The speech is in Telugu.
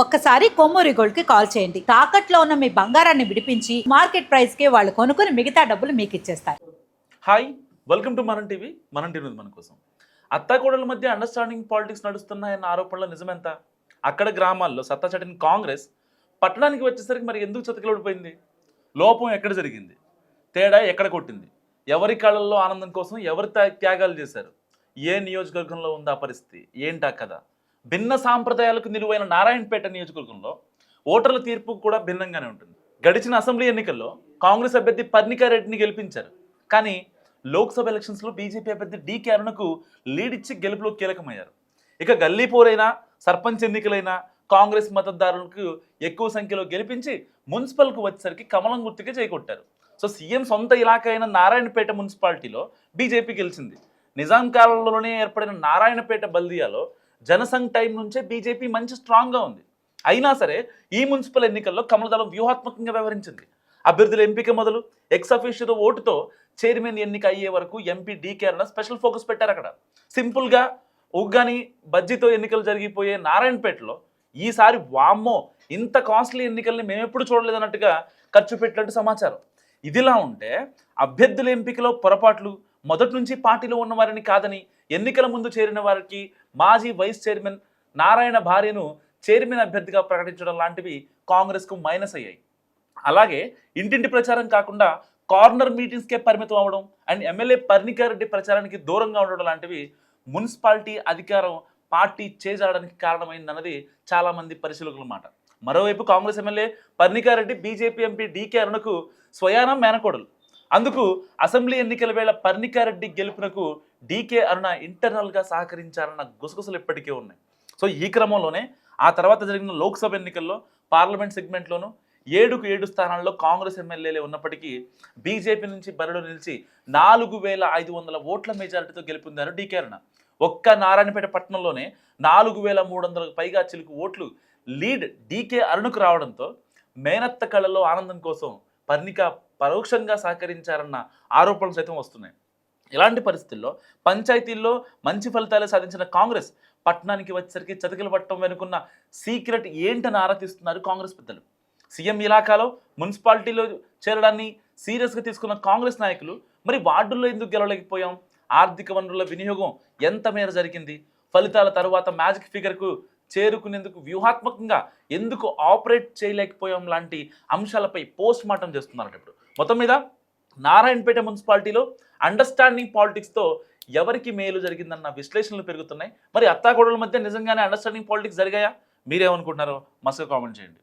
ఒక్కసారి కొమ్మూరి గోల్డ్ కి కాల్ చేయండి. తాకట్లో ఉన్న మీ బంగారాన్ని విడిపించి మార్కెట్ ప్రైస్ కి వాళ్ళు కొనుక్కుని మిగతా డబ్బులు మీకు ఇచ్చేస్తారు. హాయ్, వెల్కమ్ టు మనం టీవీ. మన కోసం అత్తాకోడల మధ్య అండర్స్టాండింగ్ పాలిటిక్స్ నడుస్తున్నాయన్న ఆరోపణలో నిజమెంత? అక్కడ గ్రామాల్లో సత్తా చాటిన కాంగ్రెస్ పట్టణానికి వచ్చేసరికి మరి ఎందుకు చతికిలడిపోయింది? లోపం ఎక్కడ జరిగింది? తేడా ఎక్కడ కొట్టింది? ఎవరి కళ్ళల్లో ఆనందం కోసం ఎవరి త్యాగాలు చేశారు? ఏ నియోజకవర్గంలో ఉందా పరిస్థితి? ఏంటా కదా? భిన్న సాంప్రదాయాలకు నిలువైన నారాయణపేట నియోజకవర్గంలో ఓటర్ల తీర్పు కూడా భిన్నంగానే ఉంటుంది. గడిచిన అసెంబ్లీ ఎన్నికల్లో కాంగ్రెస్ అభ్యర్థి పర్ణికారెడ్డిని గెలిపించారు. కానీ లోక్సభ ఎలక్షన్స్లో బీజేపీ అభ్యర్థి డీకే అరుణకు లీడ్ ఇచ్చి గెలుపులో కీలకమయ్యారు. ఇక గల్లీపోరైనా సర్పంచ్ ఎన్నికలైనా కాంగ్రెస్ మద్దతుదారులకు ఎక్కువ సంఖ్యలో గెలిపించి మున్సిపల్కు వచ్చేసరికి కమలం గుర్తుగా చేకొట్టారు. సో సీఎం సొంత ఇలాకా అయిన నారాయణపేట మున్సిపాలిటీలో బీజేపీ గెలిచింది. నిజాం కాలంలోనే ఏర్పడిన నారాయణపేట బల్దియాలో జనసంఘ్ టైం నుంచే బీజేపీ మంచి స్ట్రాంగ్గా ఉంది. అయినా సరే ఈ మున్సిపల్ ఎన్నికల్లో కమలదళం వ్యూహాత్మకంగా వ్యవహరించింది. అభ్యర్థుల ఎంపిక మొదలు ఎక్స్ అఫీషియో ఓటుతో చైర్మన్ ఎన్నిక అయ్యే వరకు ఎంపీ డీకే అరుణ స్పెషల్ ఫోకస్ పెట్టారు. అక్కడ సింపుల్గా ఉగ్గాని బజ్జీతో ఎన్నికలు జరిగిపోయే నారాయణపేటలో ఈసారి వామ్మో ఇంత కాస్ట్లీ ఎన్నికల్ని మేమెప్పుడు చూడలేదన్నట్టుగా ఖర్చు పెట్టినట్టు సమాచారం. ఇదిలా ఉంటే అభ్యర్థుల ఎంపికలో పొరపాట్లు మొదటి నుంచి పార్టీలో ఉన్న వారిని కాదని ఎన్నికల ముందు చేరిన వారికి మాజీ వైస్ చైర్మన్ నారాయణ భార్యను చైర్మన్ అభ్యర్థిగా ప్రకటించడం లాంటివి కాంగ్రెస్కు మైనస్ అయ్యాయి. అలాగే ఇంటింటి ప్రచారం కాకుండా కార్నర్ మీటింగ్స్కే పరిమితం అవ్వడం అండ్ ఎమ్మెల్యే పర్ణికారెడ్డి ప్రచారానికి దూరంగా ఉండడం లాంటివి మున్సిపాలిటీ అధికారం పార్టీ చేజాడడానికి కారణమైందన్నది చాలామంది పరిశీలకుల మాట. మరోవైపు Congress MLA Parnika Reddy BJP MP DK అరుణకు స్వయానం మేనకోడలు. అందుకు అసెంబ్లీ ఎన్నికల వేళ పర్ణికారెడ్డి గెలుపునకు డీకే అరుణ ఇంటర్నల్గా సహకరించారన్న గుసగుసలు ఇప్పటికే ఉన్నాయి. సో ఈ క్రమంలోనే ఆ తర్వాత జరిగిన లోక్సభ ఎన్నికల్లో పార్లమెంట్ సెగ్మెంట్లోనూ 7 స్థానాల్లో కాంగ్రెస్ ఎమ్మెల్యేలే ఉన్నప్పటికీ బీజేపీ నుంచి బరిలో నిలిచి 4500 ఓట్ల మెజారిటీతో గెలుపొందారు డీకే అరుణ. ఒక్క నారాయణపేట పట్టణంలోనే 4300 పైగా చిలుకు ఓట్లు లీడ్ డీకే అరుణకు రావడంతో మేనత్త కళ్ళలో ఆనందం కోసం పర్ణిక పరోక్షంగా సహకరించారన్న ఆరోపణలు సైతం వస్తున్నాయి. ఇలాంటి పరిస్థితుల్లో పంచాయతీల్లో మంచి ఫలితాలు సాధించిన కాంగ్రెస్ పట్టణానికి వచ్చేసరికి చతికిల పట్టడం వెనుకున్న సీక్రెట్ ఏంటని ఆరాధిస్తున్నారు కాంగ్రెస్ పెద్దలు. సీఎం ఇలాకాలో మున్సిపాలిటీలో చేరడాన్ని సీరియస్గా తీసుకున్న కాంగ్రెస్ నాయకులు మరి వార్డుల్లో ఎందుకు గెలవలేకపోయాం? ఆర్థిక వనరుల వినియోగం ఎంత మేర జరిగింది? ఫలితాల తరువాత మ్యాజిక్ ఫిగర్కు చేరుకునేందుకు వ్యూహాత్మకంగా ఎందుకు ఆపరేట్ చేయలేకపోయాం లాంటి అంశాలపై పోస్ట్ మార్టం చేస్తున్నారు. ఇప్పుడు మొత్తం మీద నారాయణపేట మున్సిపాలిటీలో అండర్స్టాండింగ్ పాలిటిక్స్తో ఎవరికి మేలు జరిగిందన్న విశ్లేషణలు పెరుగుతున్నాయి. మరి అత్తాకోడల మధ్య నిజంగానే అండర్స్టాండింగ్ పాలిటిక్స్ జరిగాయా? మీరేమనుకుంటున్నారో మస్తు కామెంట్ చేయండి.